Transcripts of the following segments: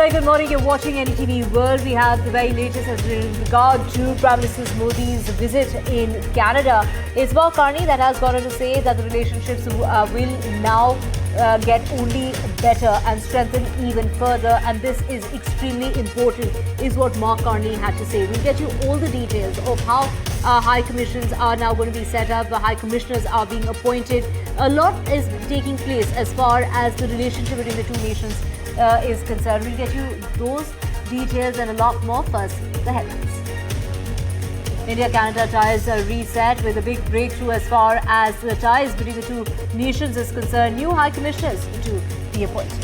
very good morning. You're watching NDTV World. We have the very latest as regard to Prime Minister Modi's visit in Canada. It's Mark Carney that has gone on to say that the relationships will now get only better and strengthen even further, and this is extremely important, is what Mark Carney had to say. We'll get you all the details of how high commissions are now going to be set up, the high commissioners are being appointed. A lot is taking place as far as the relationship between the two nations is concerned. We'll get you those details and a lot more. First, the headlines. India-Canada ties reset with a big breakthrough as far as the ties between the two nations is concerned. New high commissioners to be appointed.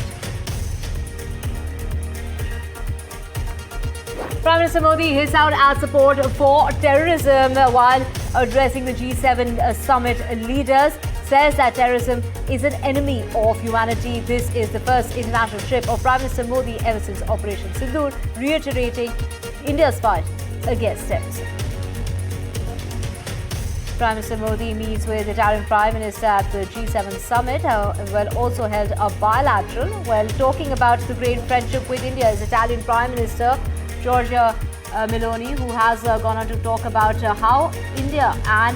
Prime Minister Modi hits out at support for terrorism while addressing the G7 summit leaders. Says that terrorism is an enemy of humanity. This is the first international trip of Prime Minister Modi ever since Operation Sindoor, reiterating India's fight against terrorism. Prime Minister Modi meets with Italian Prime Minister at the G7 summit, also held a bilateral. While talking about the great friendship with India is Italian Prime Minister Giorgia Meloni, who has gone on to talk about how India and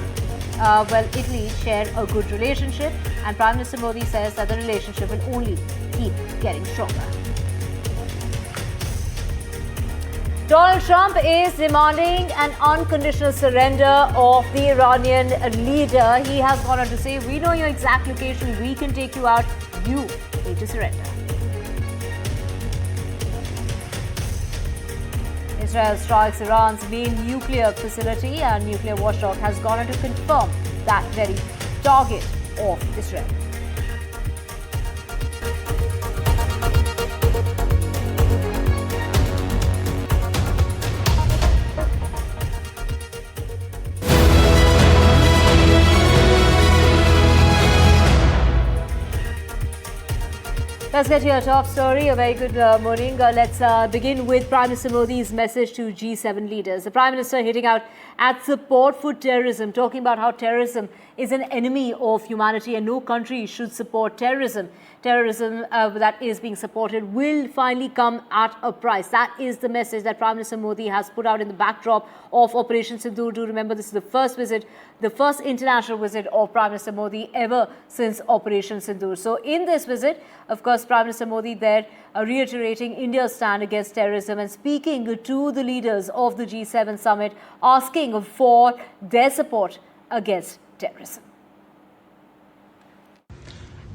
Italy share a good relationship, and Prime Minister Modi says that the relationship will only keep getting stronger. Donald Trump is demanding an unconditional surrender of the Iranian leader. He has gone on to say, "We know your exact location, we can take you out, you need to surrender." Israel strikes Iran's main nuclear facility, and nuclear watchdog has gone on to confirm that very target of Israel. Let's get to your top story. A very good morning. Let's begin with Prime Minister Modi's message to G7 leaders. The Prime Minister hitting out at support for terrorism, talking about how terrorism is an enemy of humanity and no country should support terrorism. Terrorism that is being supported will finally come at a price. That is the message that Prime Minister Modi has put out in the backdrop of Operation Sindoor. Do remember, this is the first visit, the first international visit of Prime Minister Modi ever since Operation Sindoor. So in this visit, of course, Prime Minister Modi there reiterating India's stand against terrorism and speaking to the leaders of the G7 summit, asking for their support against terrorism.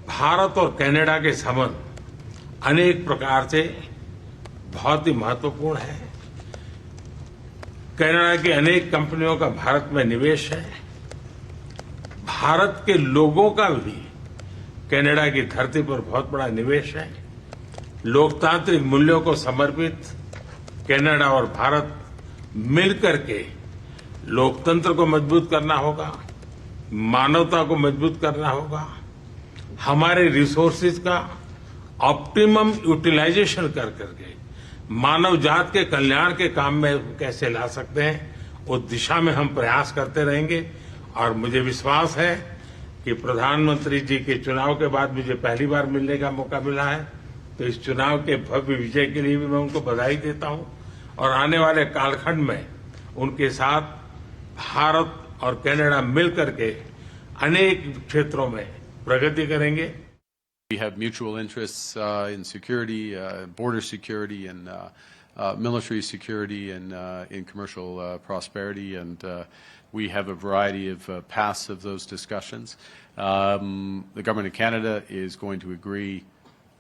Bharat और Canada के संबंध अनेक प्रकार से बहुत ही महत्वपूर्ण है। Canada की अनेक कंपनियों का भारत में निवेश है। भारत के लोगों का भी कनाडा की धरती पर बहुत बड़ा निवेश है। लोकतांत्रिक मूल्यों को समर्पित कनाडा और भारत मिलकर के लोकतंत्र को मजबूत करना होगा, मानवता को मजबूत करना होगा, हमारे रिसोर्सेज का ऑप्टिमम यूटिलाइजेशन कर करके मानव जात के कल्याण के काम में कैसे ला सकते हैं, उस दिशा में हम प्रयास करते रहेंगे। और मुझे विश्वास है कि प्रधानमंत्री जी के चुनाव के बाद मुझे पहली बार मिलने का मौका मिला है, तो इस चुनाव के भव्य विजय के लिए भी मैं उनको बधाई देता हूं और आने वाले कालखंड में उनके साथ भारत और कनाडा मिलकर के अनेक क्षेत्रों में प्रगति करेंगे। We have mutual interests in security, border security, and military security, and in commercial prosperity, and we have a variety of paths of those discussions. The Government of Canada is going to agree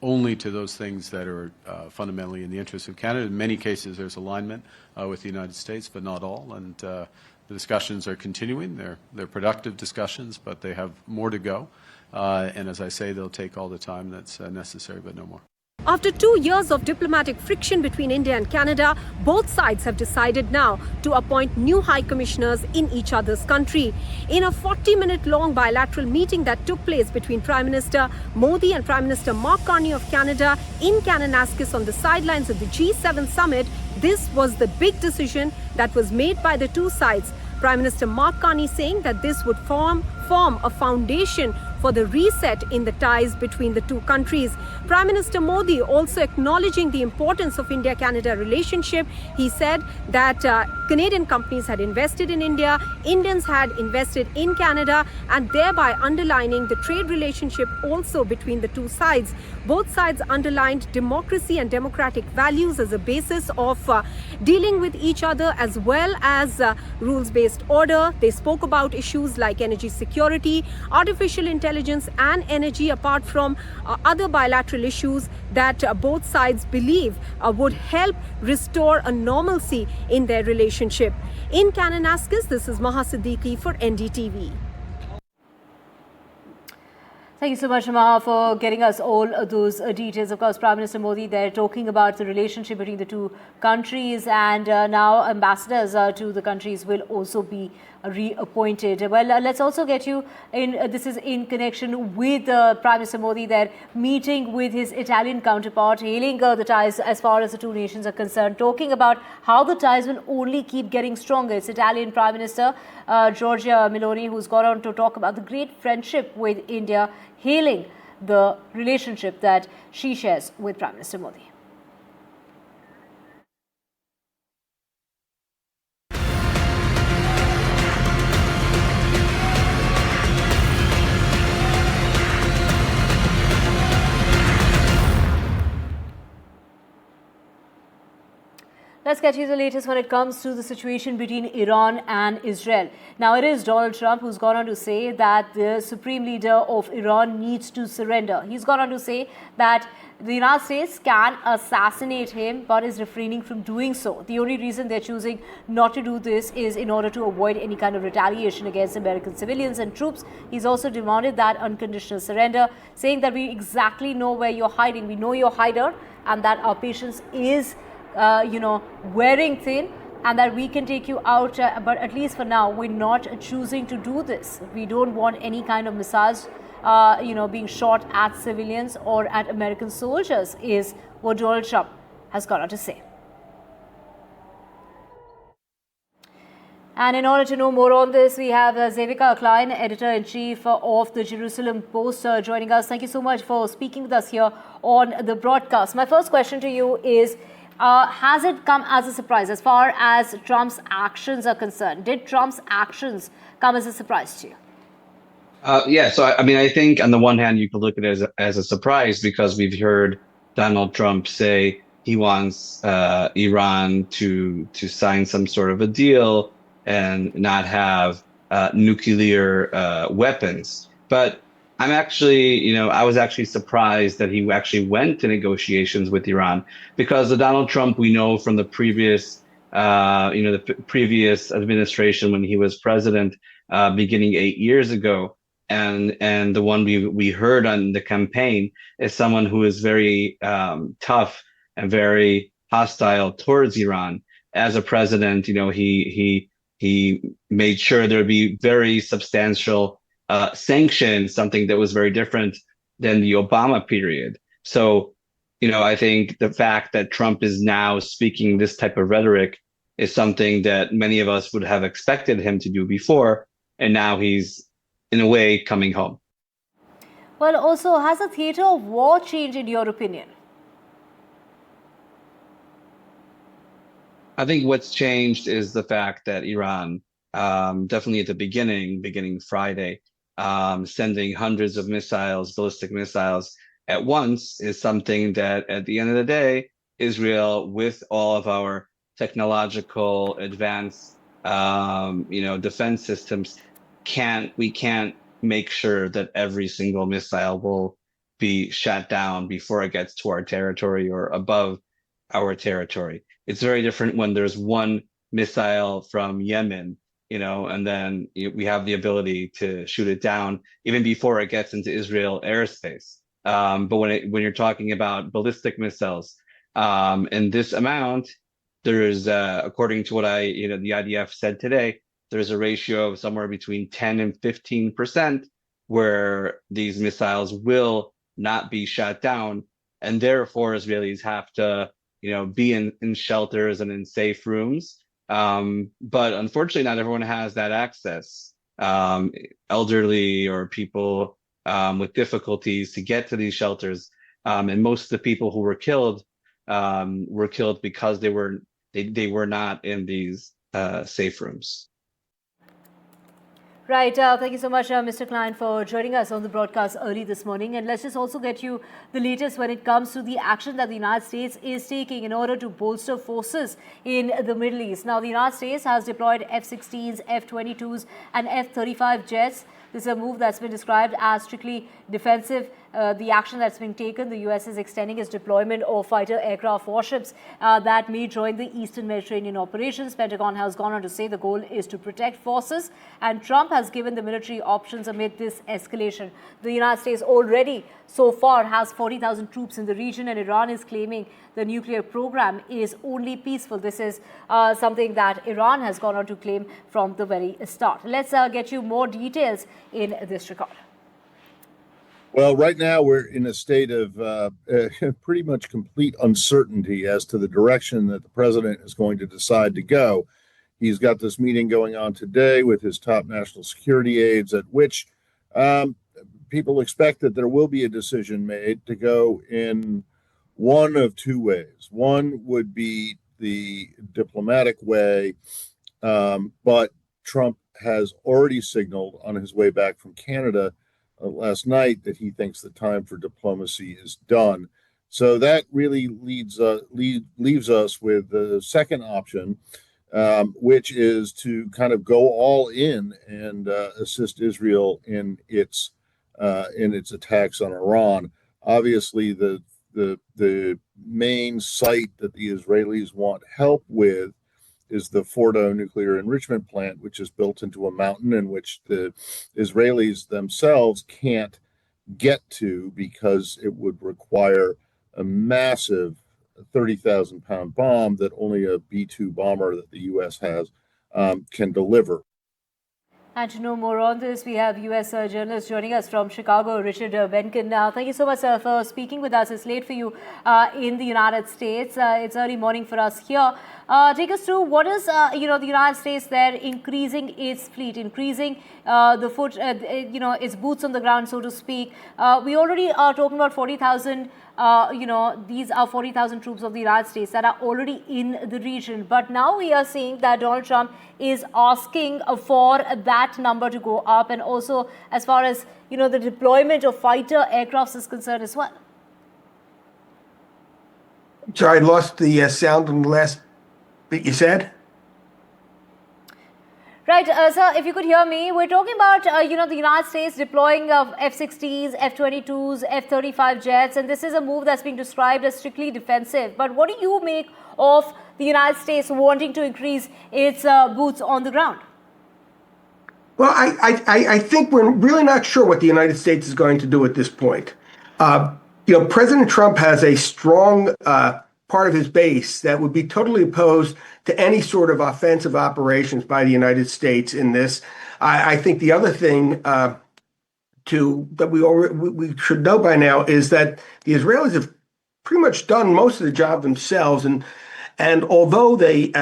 only to those things that are fundamentally in the interest of Canada. In many cases, there's alignment with the United States, but not all, and the discussions are continuing. They're productive discussions, but they have more to go. And as I say, they'll take all the time that's necessary, but no more. After 2 years of diplomatic friction between India and Canada, both sides have decided now to appoint new high commissioners in each other's country. In a 40-minute long bilateral meeting that took place between Prime Minister Modi and Prime Minister Mark Carney of Canada in Kananaskis on the sidelines of the G7 summit, this was the big decision that was made by the two sides. Prime Minister Mark Carney saying that this would form a foundation for the reset in the ties between the two countries. Prime Minister Modi also acknowledging the importance of India-Canada relationship. He said that Canadian companies had invested in India, Indians had invested in Canada, and thereby underlining the trade relationship also between the two sides. Both sides underlined democracy and democratic values as a basis of dealing with each other, as well as rules-based order. They spoke about issues like energy security, artificial intelligence and energy, apart from other bilateral issues that both sides believe would help restore a normalcy in their relationship. In Kananaskis, this is Maha Siddiqui for NDTV. Thank you so much, Maha, for getting us all those details. Of course, Prime Minister Modi there talking about the relationship between the two countries, and now ambassadors to the countries will also be reappointed. Well, let's also get you in. This is in connection with Prime Minister Modi there meeting with his Italian counterpart, hailing the ties as far as the two nations are concerned, talking about how the ties will only keep getting stronger. It's Italian Prime Minister Giorgia Meloni who's gone on to talk about the great friendship with India, hailing the relationship that she shares with Prime Minister Modi. Let's get you the latest when it comes to the situation between Iran and Israel. Now, it is Donald Trump who's gone on to say that the Supreme Leader of Iran needs to surrender. He's gone on to say that the United States can assassinate him but is refraining from doing so. The only reason they're choosing not to do this is in order to avoid any kind of retaliation against American civilians and troops. He's also demanded that unconditional surrender, saying that we exactly know where you're hiding. We know you're hider, and that our patience is wearing thin, and that we can take you out, but at least for now, we're not choosing to do this. We don't want any kind of missiles, being shot at civilians or at American soldiers, is what Donald Trump has got on to say. And in order to know more on this, we have Zevika Klein, Editor-in-Chief of the Jerusalem Post, joining us. Thank you so much for speaking with us here on the broadcast. My first question to you is, has it come as a surprise as far as Trump's actions are concerned? Did Trump's actions come as a surprise to you? Yeah, so I think on the one hand, you could look at it as a surprise, because we've heard Donald Trump say he wants Iran to sign some sort of a deal and not have nuclear weapons. But I'm actually, I was actually surprised that he actually went to negotiations with Iran, because the Donald Trump we know from the previous, the previous administration when he was president, beginning 8 years ago, and the one we heard on the campaign is someone who is very tough and very hostile towards Iran. As a president, he made sure there'd be very substantial sanctions, something that was very different than the Obama period. So, I think the fact that Trump is now speaking this type of rhetoric is something that many of us would have expected him to do before, and now he's, in a way, coming home. Well, also, has the theatre of war changed in your opinion? I think what's changed is the fact that Iran, definitely at the beginning Friday, sending hundreds of missiles, ballistic missiles at once, is something that at the end of the day, Israel, with all of our technological advanced, defense systems, we can't make sure that every single missile will be shot down before it gets to our territory or above our territory. It's very different when there's one missile from Yemen, and then we have the ability to shoot it down even before it gets into Israel airspace. But when you're talking about ballistic missiles, in this amount, there's, according to what the IDF said today, there's a ratio of somewhere between 10 and 15% where these missiles will not be shot down, and therefore Israelis have to, be in shelters and in safe rooms. But unfortunately, not everyone has that access. Elderly or people with difficulties to get to these shelters. And most of the people who were killed because they were not in these safe rooms. Right. Thank you so much, Mr. Klein, for joining us on the broadcast early this morning. And let's just also get you the latest when it comes to the action that the United States is taking in order to bolster forces in the Middle East. Now, the United States has deployed F-16s, F-22s and F-35 jets. This is a move that's been described as strictly defensive. The action that's been taken, the U.S. is extending its deployment of fighter aircraft warships that may join the Eastern Mediterranean operations. Pentagon has gone on to say the goal is to protect forces, and Trump has given the military options amid this escalation. The United States already so far has 40,000 troops in the region, and Iran is claiming the nuclear program is only peaceful. This is something that Iran has gone on to claim from the very start. Let's get you more details in this regard. Well, right now we're in a state of pretty much complete uncertainty as to the direction that the president is going to decide to go. He's got this meeting going on today with his top national security aides, at which people expect that there will be a decision made to go in one of two ways. One would be the diplomatic way, but Trump has already signaled on his way back from Canada last night that he thinks the time for diplomacy is done. So that really leaves us with the second option, which is to kind of go all in and assist Israel in its attacks on Iran. Obviously, the main site that the Israelis want help with is the Fordo nuclear enrichment plant, which is built into a mountain in which the Israelis themselves can't get to because it would require a massive 30,000-pound bomb that only a B-2 bomber that the U.S. has can deliver. And to know more on this, we have U.S. journalist joining us from Chicago, Richard Benkin. Thank you so much for speaking with us. It's late for you in the United States. It's early morning for us here. Take us through what is, the United States there increasing its fleet, increasing its boots on the ground, so to speak. We already are talking about 40,000. These are 40,000 troops of the United States that are already in the region. But now we are seeing that Donald Trump is asking for that number to go up, and also as far as, the deployment of fighter aircrafts is concerned as well. Sorry, I lost the sound on the last bit you said. Right, sir, if you could hear me, we're talking about, the United States deploying F-16s, F-22s, F-35 jets, and this is a move that's being described as strictly defensive. But what do you make of the United States wanting to increase its boots on the ground? Well, I think we're really not sure what the United States is going to do at this point. President Trump has a strong part of his base that would be totally opposed to any sort of offensive operations by the United States in this. I think the other thing that we should know by now is that the Israelis have pretty much done most of the job themselves, and although they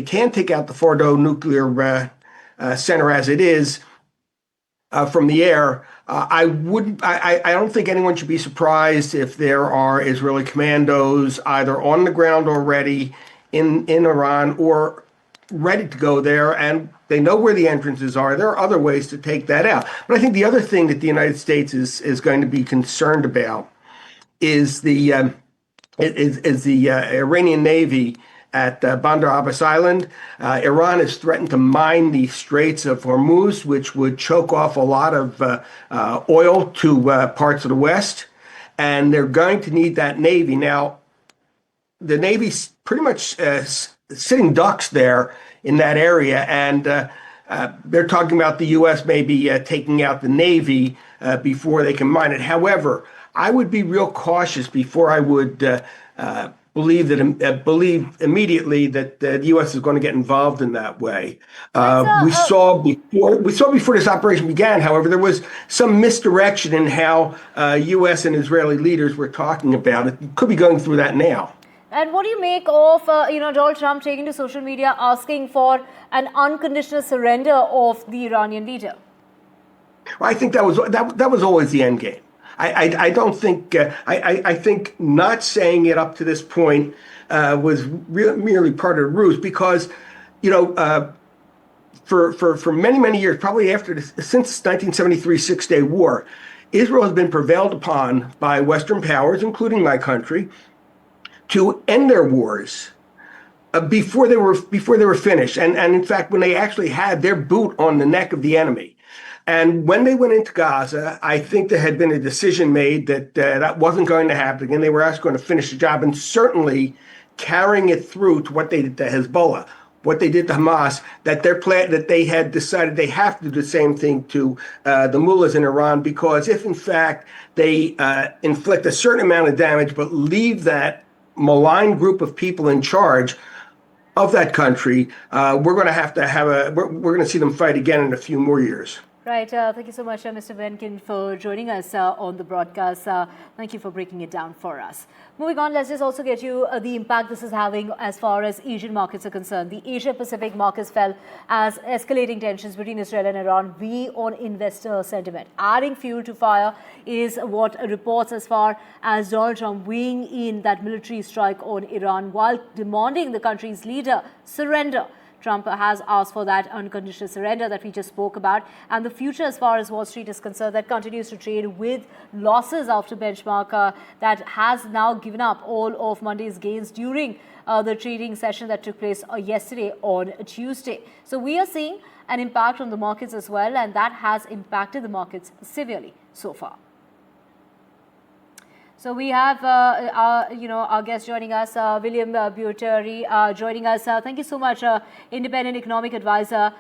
can take out the Fordo nuclear center as it is from the air, I don't think anyone should be surprised if there are Israeli commandos either on the ground already in Iran or ready to go there, and they know where the entrances are. There are other ways to take that out. But I think the other thing that the United States is going to be concerned about is the Iranian Navy at Bandar Abbas Island. Iran has threatened to mine the Straits of Hormuz, which would choke off a lot of oil to parts of the West. And they're going to need that Navy. Now, the Navy's pretty much sitting ducks there in that area. And they're talking about the U.S. maybe taking out the Navy before they can mine it. However, I would be real cautious before I would believe immediately that the U.S. is going to get involved in that way. We saw before this operation began, however, there was some misdirection in how U.S. and Israeli leaders were talking about it. You could be going through that now. And what do you make of Donald Trump taking to social media asking for an unconditional surrender of the Iranian leader? Well, I think that was always the end game. I don't think I think not saying it up to this point was merely part of the ruse, because for many years, probably since 1973 Six-Day War, Israel has been prevailed upon by Western powers, including my country, to end their wars before they were finished, and in fact, when they actually had their boot on the neck of the enemy. And when they went into Gaza, I think there had been a decision made that that wasn't going to happen, and they were actually going to finish the job, and certainly carrying it through to what they did to Hezbollah, what they did to Hamas, that they had decided they have to do the same thing to the mullahs in Iran, because if in fact they inflict a certain amount of damage but leave that malign group of people in charge of that country, we're going to see them fight again in a few more years. Right. Thank you so much, Mr. Benkin, for joining us on the broadcast. Thank you for breaking it down for us. Moving on, let's just also get you the impact this is having as far as Asian markets are concerned. The Asia-Pacific markets fell as escalating tensions between Israel and Iran weigh on investor sentiment. Adding fuel to fire is what reports as far as Donald Trump weighing in that military strike on Iran while demanding the country's leader surrender. Trump has asked for that unconditional surrender that we just spoke about. And the future as far as Wall Street is concerned, that continues to trade with losses after benchmark that has now given up all of Monday's gains during the trading session that took place yesterday on Tuesday. So we are seeing an impact on the markets as well, and that has impacted the markets severely so far. So we have our guest joining us, William Bueteri, joining us. Thank you so much, independent economic advisor.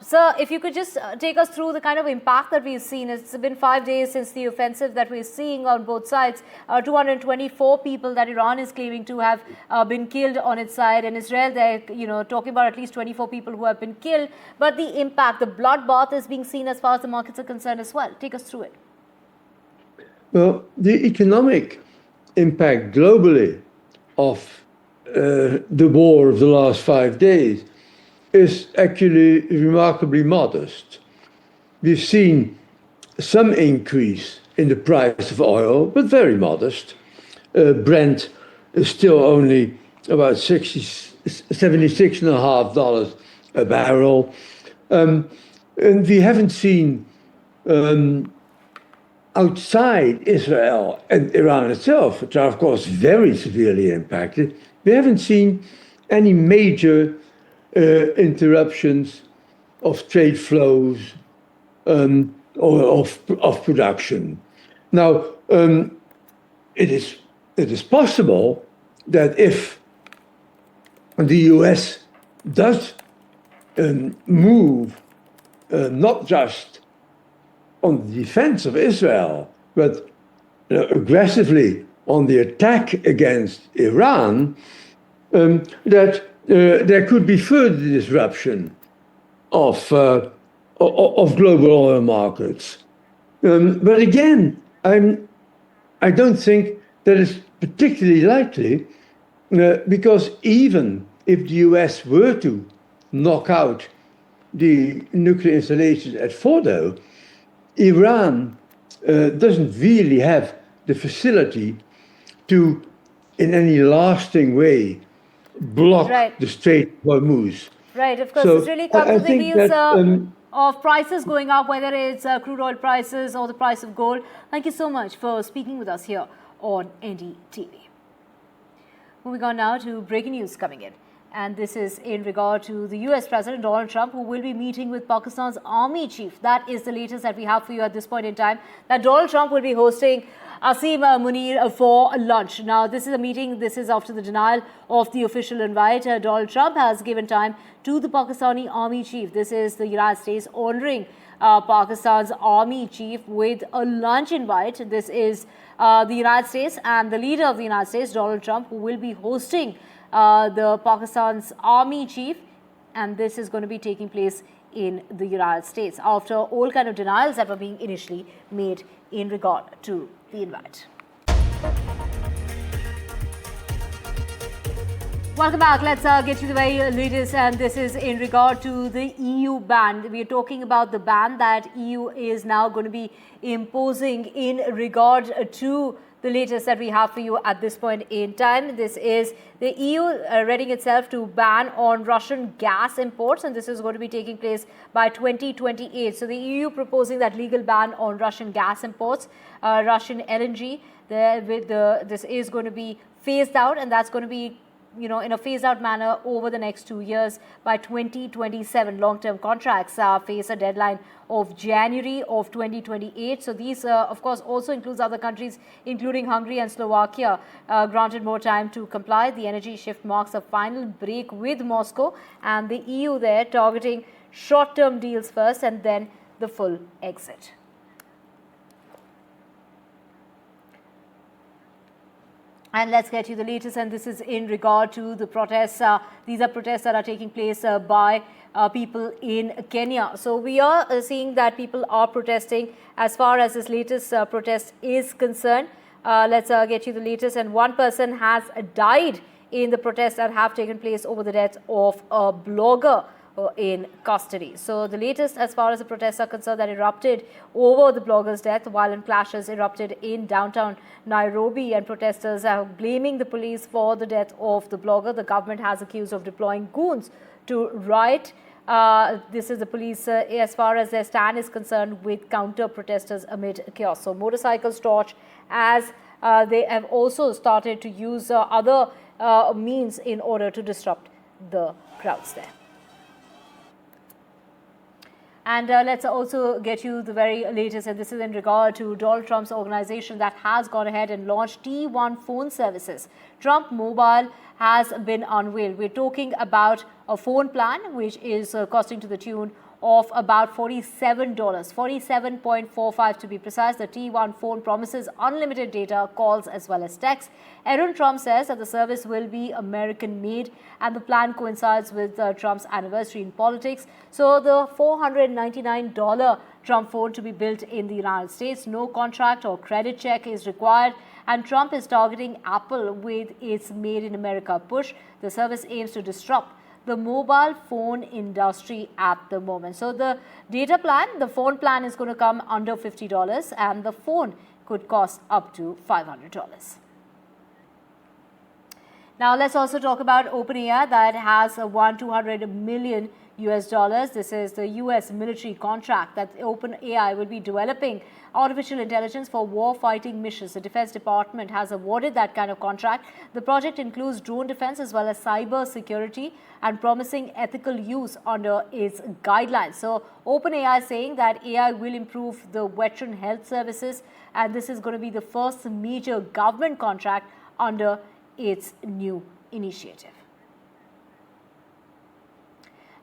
Sir, if you could just take us through the kind of impact that we've seen. It's been 5 days since the offensive that we're seeing on both sides. 224 people that Iran is claiming to have been killed on its side, and Israel, they're talking about at least 24 people who have been killed. But the impact, the bloodbath, is being seen as far as the markets are concerned as well. Take us through it. Well, the economic impact globally of the war of the last 5 days is actually remarkably modest. We've seen some increase in the price of oil, but very modest. Brent is still only about $76.50 a barrel. And we haven't seen outside Israel and Iran itself, which are of course very severely impacted, we haven't seen any major interruptions of trade flows or of production. Now, it is possible that if the US does move not just on the defense of Israel, but aggressively on the attack against Iran, that there could be further disruption of global oil markets. But again, I don't think that is particularly likely, because even if the US were to knock out the nuclear installations at Fordo, Iran doesn't really have the facility to, in any lasting way, block the Strait of Hormuz. Right, of course, it's really come to the heels of prices going up, whether it's crude oil prices or the price of gold. Thank you so much for speaking with us here on NDTV. Moving on now to breaking news coming in. And this is in regard to the US President Donald Trump, who will be meeting with Pakistan's army chief. That is the latest that we have for you at this point in time, that Donald Trump will be hosting Asim Munir for lunch. Now, this is a meeting, this is after the denial of the official invite. Donald Trump has given time to the Pakistani army chief. This is the United States honoring Pakistan's army chief with a lunch invite. This is the United States and the leader of the United States, Donald Trump, who will be hosting the Pakistan's army chief, and this is going to be taking place in the United States after all kind of denials that were being initially made in regard to the invite. Welcome back. Let's get you the very latest, and this is in regard to the EU ban. We are talking about the ban that EU is now going to be imposing in regard to the latest that we have for you at this point in time. This is the EU readying itself to ban on Russian gas imports, and this is going to be taking place by 2028. So the EU proposing that legal ban on Russian gas imports, Russian LNG. This is going to be phased out, and that's going to be in a phased-out manner over the next 2 years by 2027. Long-term contracts face a deadline of January of 2028. So these, of course, also includes other countries, including Hungary and Slovakia, granted more time to comply. The energy shift marks a final break with Moscow, and the EU there targeting short-term deals first and then the full exit. And let's get you the latest, and this is in regard to the protests. These are protests that are taking place by people in Kenya. So we are seeing that people are protesting as far as this latest protest is concerned. Let's get you the latest, and one person has died in the protests that have taken place over the death of a blogger in custody. So the latest as far as the protests are concerned that erupted over the blogger's death, violent clashes erupted in downtown Nairobi, and protesters are blaming the police for the death of the blogger. The government has accused of deploying goons to riot. This is the police as far as their stand is concerned with counter protesters amid chaos. So motorcycles torch as they have also started to use other means in order to disrupt the crowds there. And let's also get you the very latest, and this is in regard to Donald Trump's organization that has gone ahead and launched T1 phone services. Trump Mobile has been unveiled. We're talking about a phone plan which is costing to the tune of about $47, $47.45 to be precise. The T1 phone promises unlimited data, calls as well as text. Aaron Trump says that the service will be American-made, and the plan coincides with Trump's anniversary in politics. So the $499 Trump phone to be built in the United States, no contract or credit check is required, and Trump is targeting Apple with its Made in America push. The service aims to disrupt the mobile phone industry at the moment. So the data plan, the phone plan is going to come under $50, and the phone could cost up to $500. Now let's also talk about OpenAI that has won $200 million. This is the US military contract that OpenAI will be developing artificial intelligence for war-fighting missions. The Defense Department has awarded that kind of contract. The project includes drone defense as well as cyber security and promising ethical use under its guidelines. So OpenAI saying that AI will improve the veteran health services, and this is going to be the first major government contract under its new initiative.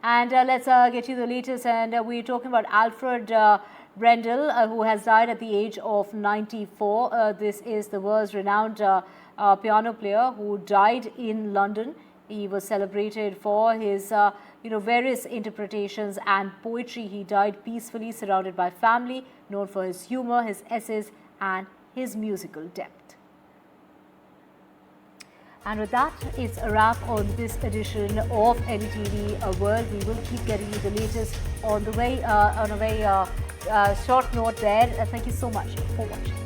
And let's get you the latest, and we're talking about Alfred Brendel, who has died at the age of 94. This is the world's renowned piano player who died in London. He was celebrated for his various interpretations and poetry. He died peacefully, surrounded by family, known for his humor, his essays, and his musical depth. And with that, it's a wrap on this edition of NDTV World. We will keep getting you the latest on the way on a very short note there. Thank you so much for watching.